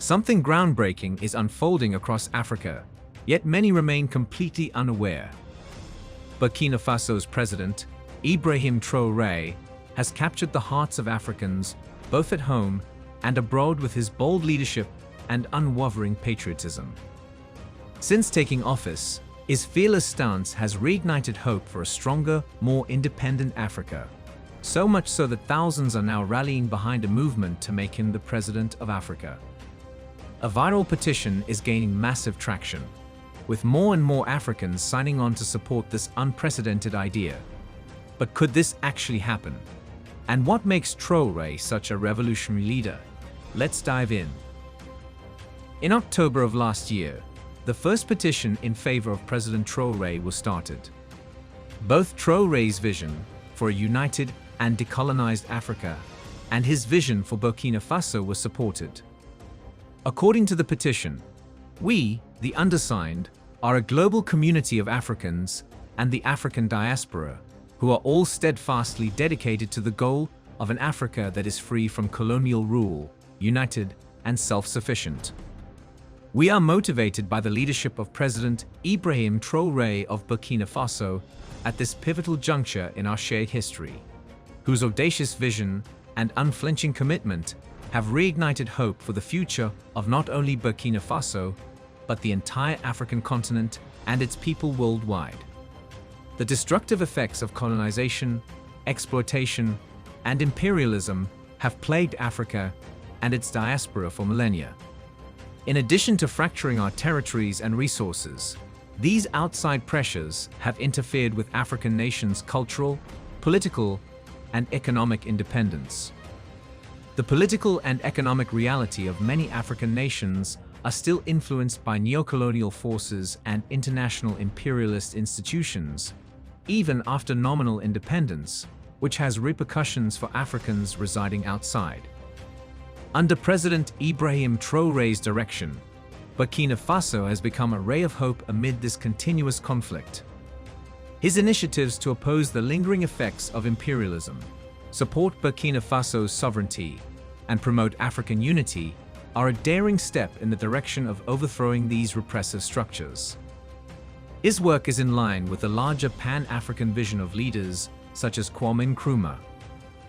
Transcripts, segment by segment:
Something groundbreaking is unfolding across Africa, yet many remain completely unaware. Burkina Faso's president, Ibrahim Traore, has captured the hearts of Africans, both at home and abroad, with his bold leadership and unwavering patriotism. Since taking office, his fearless stance has reignited hope for a stronger, more independent Africa. So much so that thousands are now rallying behind a movement to make him the president of Africa. A viral petition is gaining massive traction, with more and more Africans signing on to support this unprecedented idea. But could this actually happen? And what makes Traoré such a revolutionary leader? Let's dive in. In October of last year, the first petition in favor of President Traoré was started. Both Traoré's vision for a united and decolonized Africa and his vision for Burkina Faso were supported. According to the petition, we, the undersigned, are a global community of Africans and the African diaspora, who are all steadfastly dedicated to the goal of an Africa that is free from colonial rule, united and self-sufficient. We are motivated by the leadership of President Ibrahim Traore of Burkina Faso at this pivotal juncture in our shared history, whose audacious vision and unflinching commitment have reignited hope for the future of not only Burkina Faso, but the entire African continent and its people worldwide. The destructive effects of colonization, exploitation, and imperialism have plagued Africa and its diaspora for millennia. In addition to fracturing our territories and resources, these outside pressures have interfered with African nations' cultural, political, and economic independence. The political and economic reality of many African nations are still influenced by neocolonial forces and international imperialist institutions, even after nominal independence, which has repercussions for Africans residing outside. Under President Ibrahim Traoré's direction, Burkina Faso has become a ray of hope amid this continuous conflict. His initiatives to oppose the lingering effects of imperialism, support Burkina Faso's sovereignty, and promote African unity are a daring step in the direction of overthrowing these repressive structures. His work is in line with the larger Pan-African vision of leaders such as Kwame Nkrumah,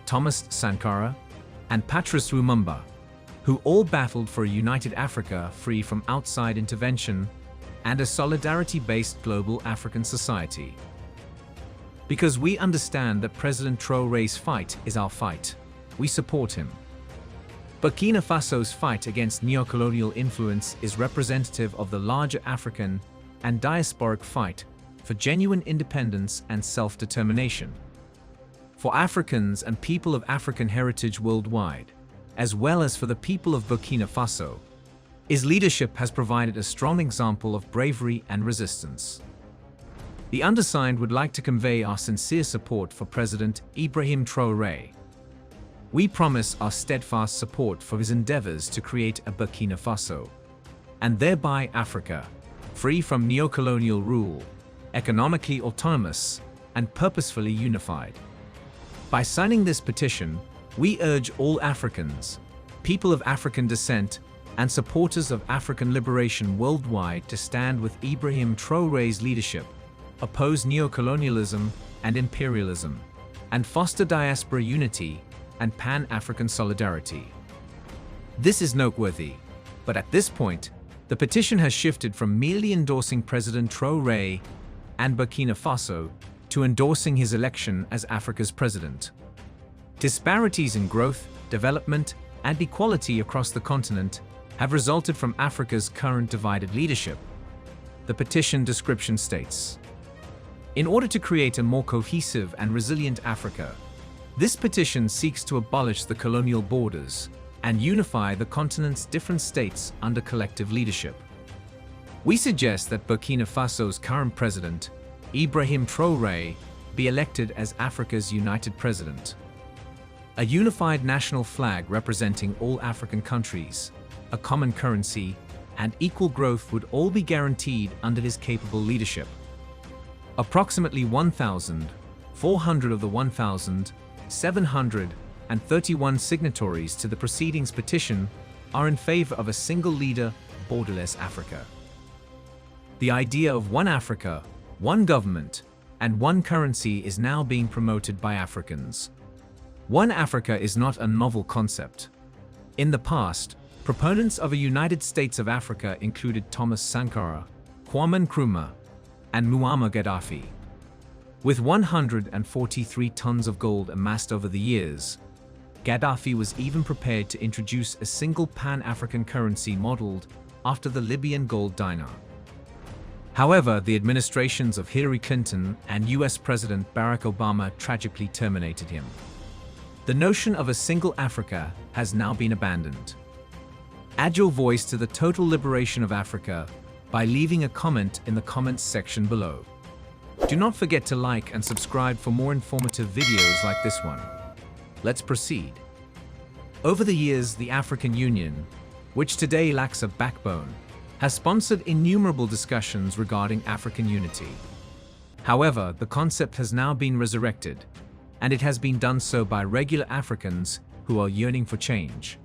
Thomas Sankara, and Patrice Lumumba, who all battled for a united Africa free from outside intervention and a solidarity-based global African society. Because we understand that President Traoré's fight is our fight, we support him. Burkina Faso's fight against neocolonial influence is representative of the larger African and diasporic fight for genuine independence and self-determination. For Africans and people of African heritage worldwide, as well as for the people of Burkina Faso, his leadership has provided a strong example of bravery and resistance. The undersigned would like to convey our sincere support for President Ibrahim Traoré. We promise our steadfast support for his endeavors to create a Burkina Faso, and thereby Africa, free from neocolonial rule, economically autonomous, and purposefully unified. By signing this petition, we urge all Africans, people of African descent, and supporters of African liberation worldwide to stand with Ibrahim Traoré's leadership, oppose neocolonialism and imperialism, and foster diaspora unity and Pan-African solidarity. This is noteworthy, but at this point, the petition has shifted from merely endorsing President Traoré and Burkina Faso to endorsing his election as Africa's president. Disparities in growth, development, and equality across the continent have resulted from Africa's current divided leadership. The petition description states, in order to create a more cohesive and resilient Africa, this petition seeks to abolish the colonial borders and unify the continent's different states under collective leadership. We suggest that Burkina Faso's current president, Ibrahim Traoré, be elected as Africa's united president. A unified national flag representing all African countries, a common currency, and equal growth would all be guaranteed under his capable leadership. Approximately 1,400 of the 1,731 signatories to the proceedings petition are in favor of a single leader, borderless Africa. The idea of one Africa, one government, and one currency is now being promoted by Africans. One Africa is not a novel concept. In the past, proponents of a United States of Africa included Thomas Sankara, Kwame Nkrumah, and Muammar Gaddafi. With 143 tons of gold amassed over the years, Gaddafi was even prepared to introduce a single Pan-African currency modeled after the Libyan gold dinar. However, the administrations of Hillary Clinton and US President Barack Obama tragically terminated him. The notion of a single Africa has now been abandoned. Add your voice to the total liberation of Africa by leaving a comment in the comments section below. Do not forget to like and subscribe for more informative videos like this one. Let's proceed. Over the years, the African Union, which today lacks a backbone, has sponsored innumerable discussions regarding African unity. However, the concept has now been resurrected, and it has been done so by regular Africans who are yearning for change.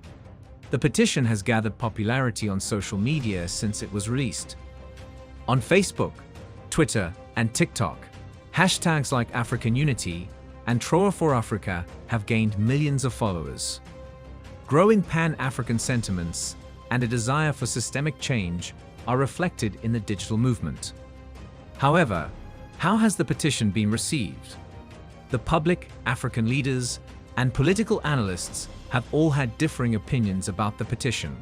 The petition has gathered popularity on social media since it was released. On Facebook, Twitter, and TikTok, hashtags like African Unity and Traore for Africa have gained millions of followers. Growing Pan-African sentiments and a desire for systemic change are reflected in the digital movement. However, how has the petition been received? The public, African leaders, and political analysts have all had differing opinions about the petition.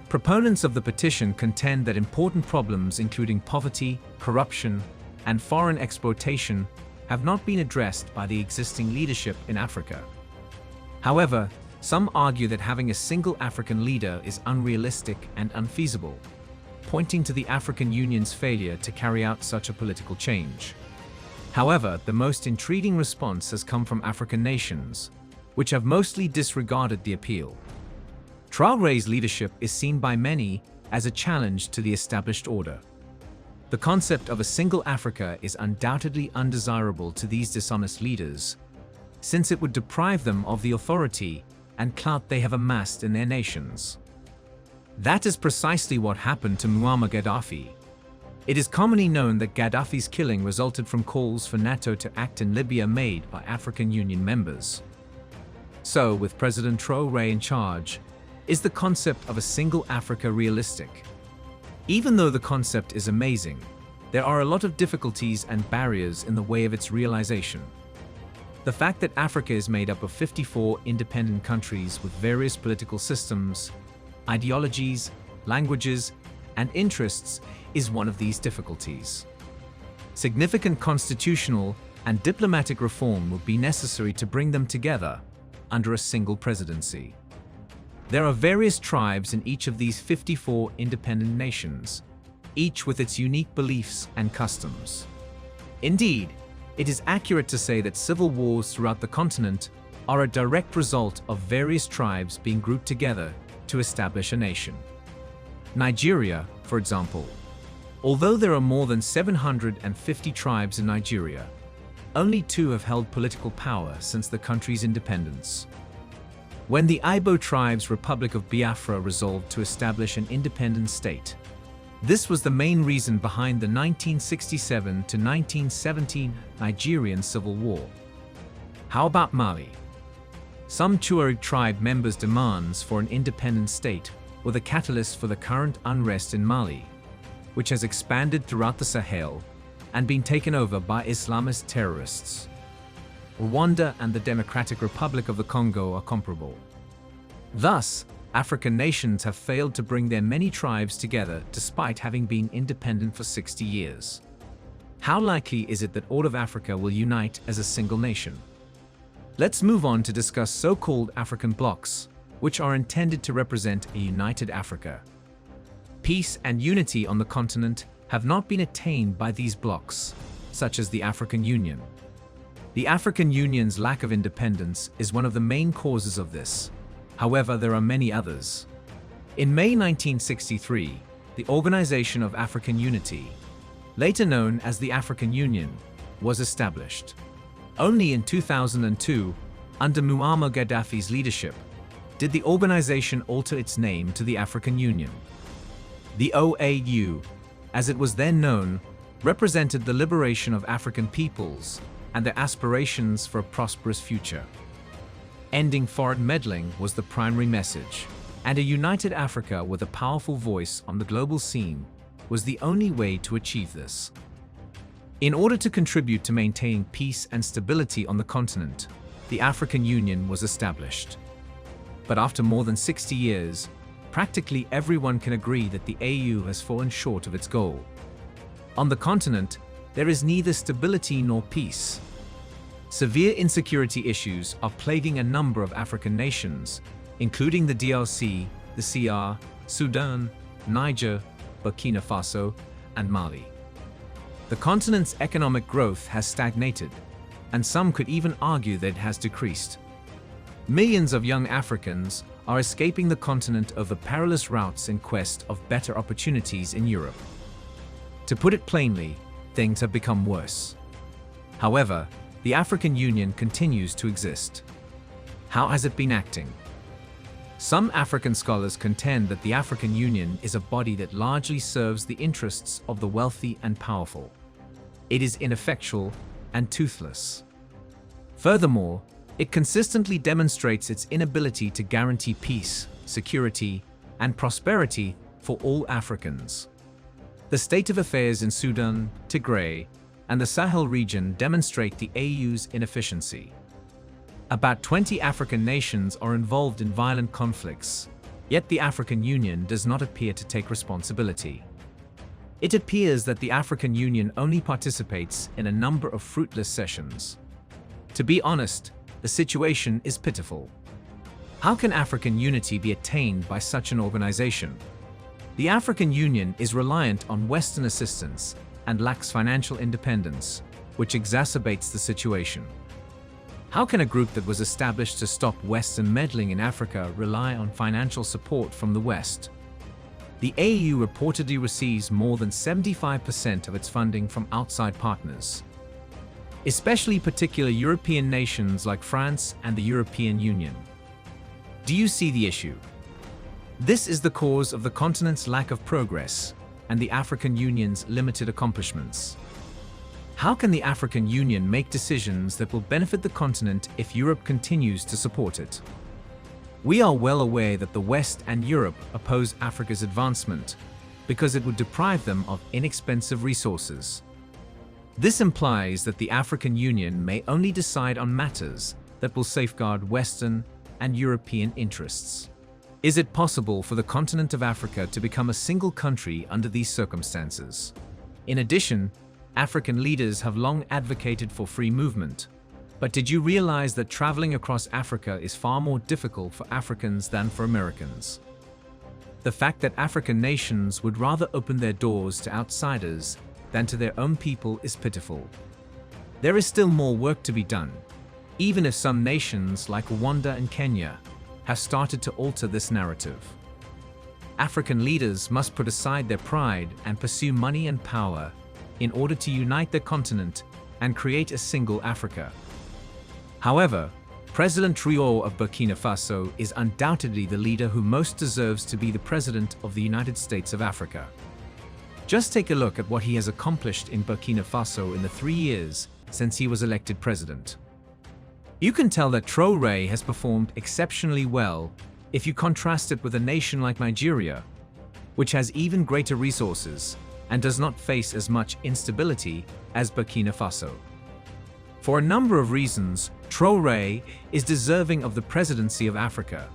Proponents of the petition contend that important problems including poverty, corruption, and foreign exploitation have not been addressed by the existing leadership in Africa. However, some argue that having a single African leader is unrealistic and unfeasible, pointing to the African Union's failure to carry out such a political change. However, the most intriguing response has come from African nations, which have mostly disregarded the appeal. Traoré's leadership is seen by many as a challenge to the established order. The concept of a single Africa is undoubtedly undesirable to these dishonest leaders, since it would deprive them of the authority and clout they have amassed in their nations. That is precisely what happened to Muammar Gaddafi. It is commonly known that Gaddafi's killing resulted from calls for NATO to act in Libya made by African Union members. So, with President Traore in charge, is the concept of a single Africa realistic? Even though the concept is amazing, there are a lot of difficulties and barriers in the way of its realization. The fact that Africa is made up of 54 independent countries with various political systems, ideologies, languages, and interests is one of these difficulties. Significant constitutional and diplomatic reform would be necessary to bring them together under a single presidency. There are various tribes in each of these 54 independent nations, each with its unique beliefs and customs. Indeed, it is accurate to say that civil wars throughout the continent are a direct result of various tribes being grouped together to establish a nation. Nigeria, for example. Although there are more than 750 tribes in Nigeria, only 2 have held political power since the country's independence. When the Igbo tribes' Republic of Biafra resolved to establish an independent state, this was the main reason behind the 1967 to 1917 Nigerian Civil War. How about Mali? Some Tuareg tribe members' demands for an independent state were the catalyst for the current unrest in Mali, which has expanded throughout the Sahel and been taken over by Islamist terrorists. Rwanda and the Democratic Republic of the Congo are comparable. Thus, African nations have failed to bring their many tribes together despite having been independent for 60 years. How likely is it that all of Africa will unite as a single nation? Let's move on to discuss so-called African blocs, which are intended to represent a united Africa. Peace and unity on the continent have not been attained by these blocs, such as the African Union. The African Union's lack of independence is one of the main causes of this. However, there are many others. In May 1963, the Organization of African Unity, later known as the African Union, was established. Only in 2002, under Muammar Gaddafi's leadership, did the organization alter its name to the African Union. The OAU, as it was then known, represented the liberation of African peoples and their aspirations for a prosperous future. Ending foreign meddling was the primary message, and a united Africa with a powerful voice on the global scene was the only way to achieve this. In order to contribute to maintaining peace and stability on the continent, the African Union was established. But after more than 60 years, practically everyone can agree that the AU has fallen short of its goal. On the continent, there is neither stability nor peace. Severe insecurity issues are plaguing a number of African nations, including the DRC, the CR, Sudan, Niger, Burkina Faso, and Mali. The continent's economic growth has stagnated, and some could even argue that it has decreased. Millions of young Africans are escaping the continent over perilous routes in quest of better opportunities in Europe. To put it plainly, things have become worse. However, the African Union continues to exist. How has it been acting? Some African scholars contend that the African Union is a body that largely serves the interests of the wealthy and powerful. It is ineffectual and toothless. Furthermore, it consistently demonstrates its inability to guarantee peace, security, and prosperity for all Africans. The state of affairs in Sudan, Tigray, and the Sahel region demonstrate the AU's inefficiency. About 20 African nations are involved in violent conflicts, yet the African Union does not appear to take responsibility. It appears that the African Union only participates in a number of fruitless sessions. To be honest, the situation is pitiful. How can African unity be attained by such an organization? The African Union is reliant on Western assistance and lacks financial independence, which exacerbates the situation. How can a group that was established to stop Western meddling in Africa rely on financial support from the West? The AU reportedly receives more than 75% of its funding from outside partners, especially particular European nations like France and the European Union. Do you see the issue? This is the cause of the continent's lack of progress and the African Union's limited accomplishments. How can the African Union make decisions that will benefit the continent if Europe continues to support it? We are well aware that the West and Europe oppose Africa's advancement because it would deprive them of inexpensive resources. This implies that the African Union may only decide on matters that will safeguard Western and European interests. Is it possible for the continent of Africa to become a single country under these circumstances? In addition, African leaders have long advocated for free movement. But did you realize that traveling across Africa is far more difficult for Africans than for Americans? The fact that African nations would rather open their doors to outsiders than to their own people is pitiful. There is still more work to be done, even if some nations like Rwanda and Kenya have started to alter this narrative. African leaders must put aside their pride and pursue money and power in order to unite the continent and create a single Africa. However, President Traore of Burkina Faso is undoubtedly the leader who most deserves to be the President of the United States of Africa. Just take a look at what he has accomplished in Burkina Faso in the 3 years since he was elected president. You can tell that Traoré has performed exceptionally well if you contrast it with a nation like Nigeria, which has even greater resources and does not face as much instability as Burkina Faso. For a number of reasons, Traoré is deserving of the presidency of Africa.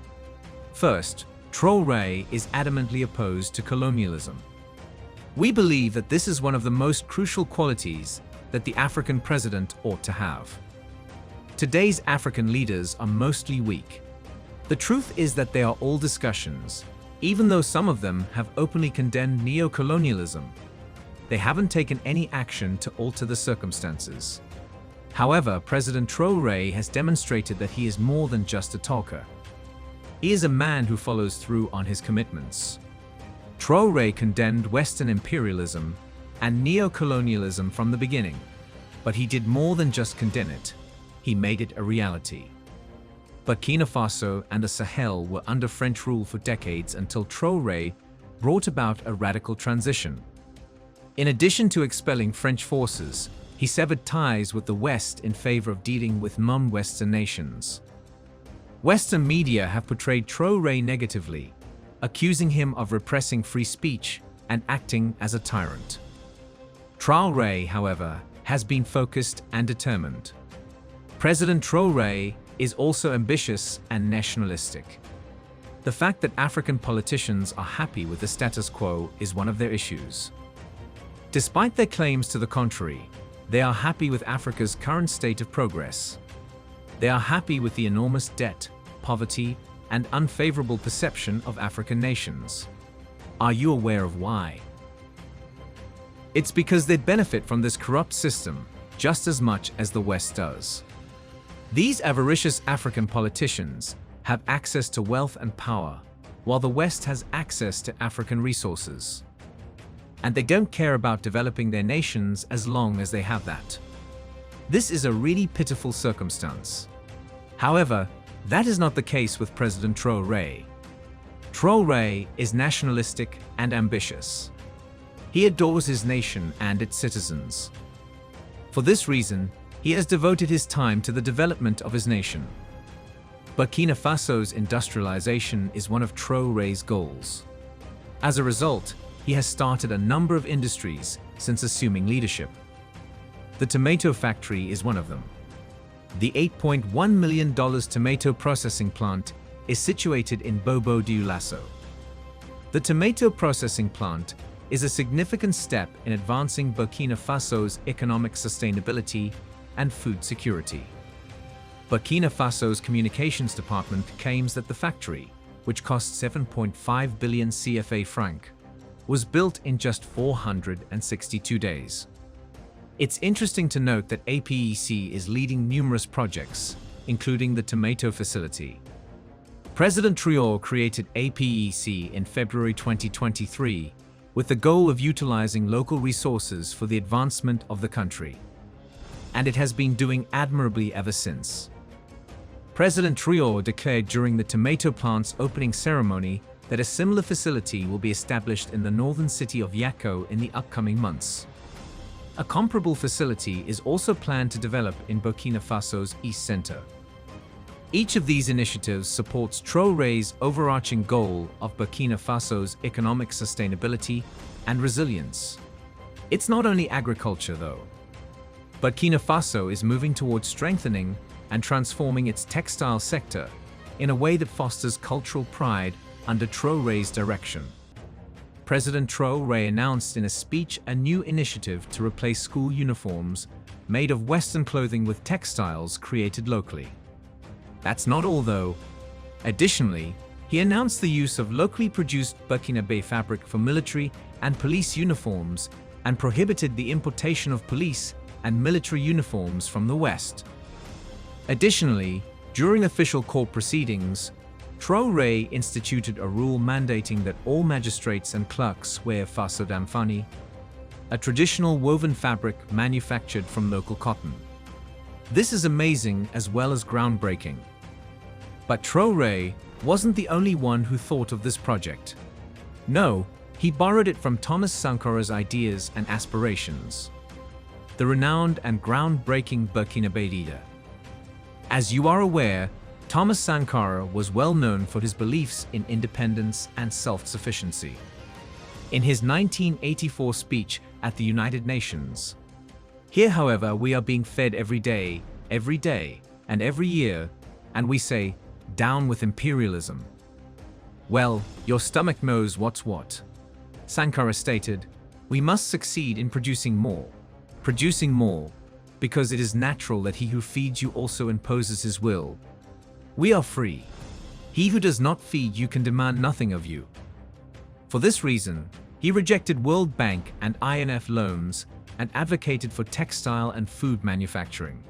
First, Traoré is adamantly opposed to colonialism. We believe that this is one of the most crucial qualities that the African president ought to have. Today's African leaders are mostly weak. The truth is that they are all discussions, even though some of them have openly condemned neo-colonialism. They haven't taken any action to alter the circumstances. However, President Traoré has demonstrated that he is more than just a talker. He is a man who follows through on his commitments. Traoré condemned Western imperialism and neo-colonialism from the beginning, but he did more than just condemn it. He made it a reality. Burkina Faso and the Sahel were under French rule for decades until Traoré brought about a radical transition. In addition to expelling French forces, he severed ties with the West in favor of dealing with non-Western nations. Western media have portrayed Traoré negatively, accusing him of repressing free speech and acting as a tyrant. Traoré, however, has been focused and determined. President Traoré is also ambitious and nationalistic. The fact that African politicians are happy with the status quo is one of their issues. Despite their claims to the contrary, they are happy with Africa's current state of progress. They are happy with the enormous debt, poverty, and unfavorable perception of African nations. Are you aware of why? It's because they benefit from this corrupt system just as much as the West does. These avaricious African politicians have access to wealth and power, while the West has access to African resources. And they don't care about developing their nations as long as they have that. This is a really pitiful circumstance. However, that is not the case with President Traoré. Traoré is nationalistic and ambitious. He adores his nation and its citizens. For this reason, he has devoted his time to the development of his nation. Burkina Faso's industrialization is one of Traoré's goals. As a result, he has started a number of industries since assuming leadership. The tomato factory is one of them. The $8.1 million tomato processing plant is situated in Bobo-Dioulasso. The tomato processing plant is a significant step in advancing Burkina Faso's economic sustainability and food security. Burkina Faso's communications department claims that the factory, which cost 7.5 billion CFA franc, was built in just 462 days. It's interesting to note that APEC is leading numerous projects, including the tomato facility. President Traore created APEC in February 2023 with the goal of utilizing local resources for the advancement of the country. And it has been doing admirably ever since. President Traore declared during the tomato plant's opening ceremony that a similar facility will be established in the northern city of Yako in the upcoming months. A comparable facility is also planned to develop in Burkina Faso's East Center. Each of these initiatives supports Traoré's overarching goal of Burkina Faso's economic sustainability and resilience. It's not only agriculture, though. Burkina Faso is moving towards strengthening and transforming its textile sector in a way that fosters cultural pride under Traoré's direction. President Traoré announced in a speech a new initiative to replace school uniforms made of Western clothing with textiles created locally. That's not all, though. Additionally, he announced the use of locally produced Burkinabe fabric for military and police uniforms and prohibited the importation of police and military uniforms from the West. Additionally, during official court proceedings, Traoré instituted a rule mandating that all magistrates and clerks wear faso d'amfani, a traditional woven fabric manufactured from local cotton. This is amazing as well as groundbreaking. But Traoré wasn't the only one who thought of this project. No, he borrowed it from Thomas Sankara's ideas and aspirations, the renowned and groundbreaking Burkinabe leader. As you are aware, Thomas Sankara was well known for his beliefs in independence and self-sufficiency. In his 1984 speech at the United Nations, here, however, we are being fed every day, and every year, and we say, down with imperialism. Well, your stomach knows what's what. Sankara stated, we must succeed in producing more, because it is natural that he who feeds you also imposes his will. We are free. He who does not feed you can demand nothing of you. For this reason, he rejected World Bank and IMF loans and advocated for textile and food manufacturing.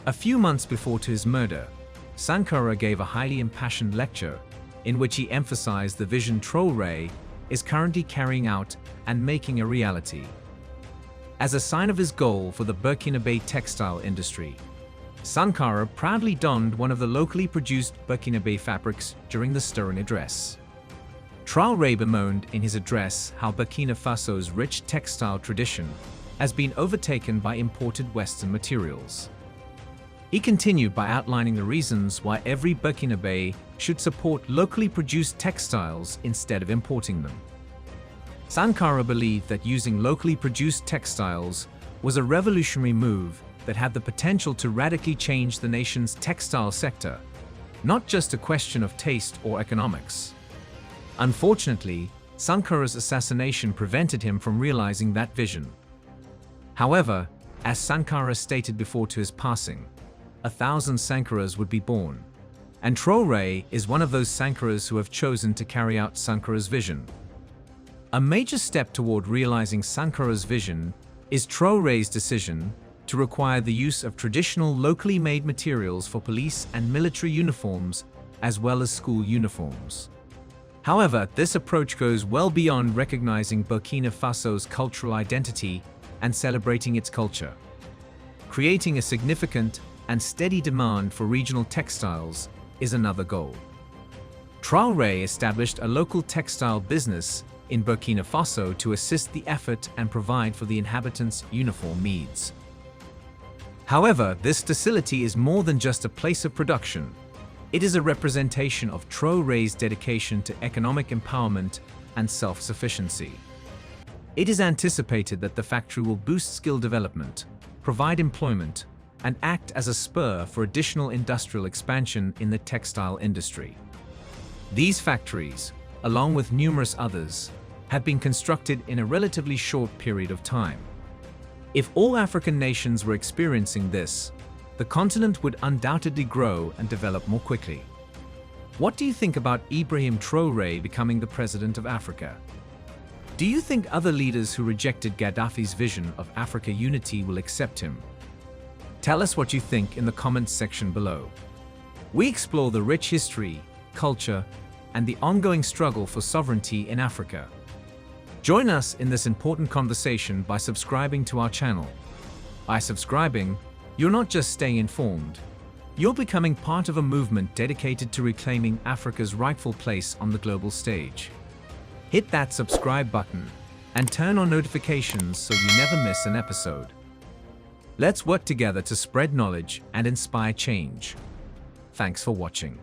A few months before his murder, Sankara gave a highly impassioned lecture in which he emphasized the vision Traoré is currently carrying out and making a reality. As a sign of his goal for the Burkinabe textile industry, Sankara proudly donned one of the locally produced Burkinabe fabrics during the stirring address. Traoré bemoaned in his address how Burkina Faso's rich textile tradition has been overtaken by imported Western materials. He continued by outlining the reasons why every Burkinabe should support locally produced textiles instead of importing them. Sankara believed that using locally produced textiles was a revolutionary move that had the potential to radically change the nation's textile sector, not just a question of taste or economics. Unfortunately, Sankara's assassination prevented him from realizing that vision. However, as Sankara stated before to his passing, 1,000 Sankaras would be born, and Traoré is one of those Sankaras who have chosen to carry out Sankara's vision. A major step toward realizing Sankara's vision is Traoré's decision to require the use of traditional locally made materials for police and military uniforms as well as school uniforms. However, this approach goes well beyond recognizing Burkina Faso's cultural identity and celebrating its culture. Creating a significant and steady demand for regional textiles is another goal. Traoré established a local textile business in Burkina Faso to assist the effort and provide for the inhabitants' uniform needs. However, this facility is more than just a place of production. It is a representation of Traoré's dedication to economic empowerment and self-sufficiency. It is anticipated that the factory will boost skill development, provide employment, and act as a spur for additional industrial expansion in the textile industry. These factories, along with numerous others, have been constructed in a relatively short period of time. If all African nations were experiencing this, the continent would undoubtedly grow and develop more quickly. What do you think about Ibrahim Traore becoming the president of Africa? Do you think other leaders who rejected Gaddafi's vision of Africa unity will accept him? Tell us what you think in the comments section below. We explore the rich history, culture, and the ongoing struggle for sovereignty in Africa. Join us in this important conversation by subscribing to our channel. By subscribing, you're not just staying informed, you're becoming part of a movement dedicated to reclaiming Africa's rightful place on the global stage. Hit that subscribe button and turn on notifications so you never miss an episode. Let's work together to spread knowledge and inspire change. Thanks for watching.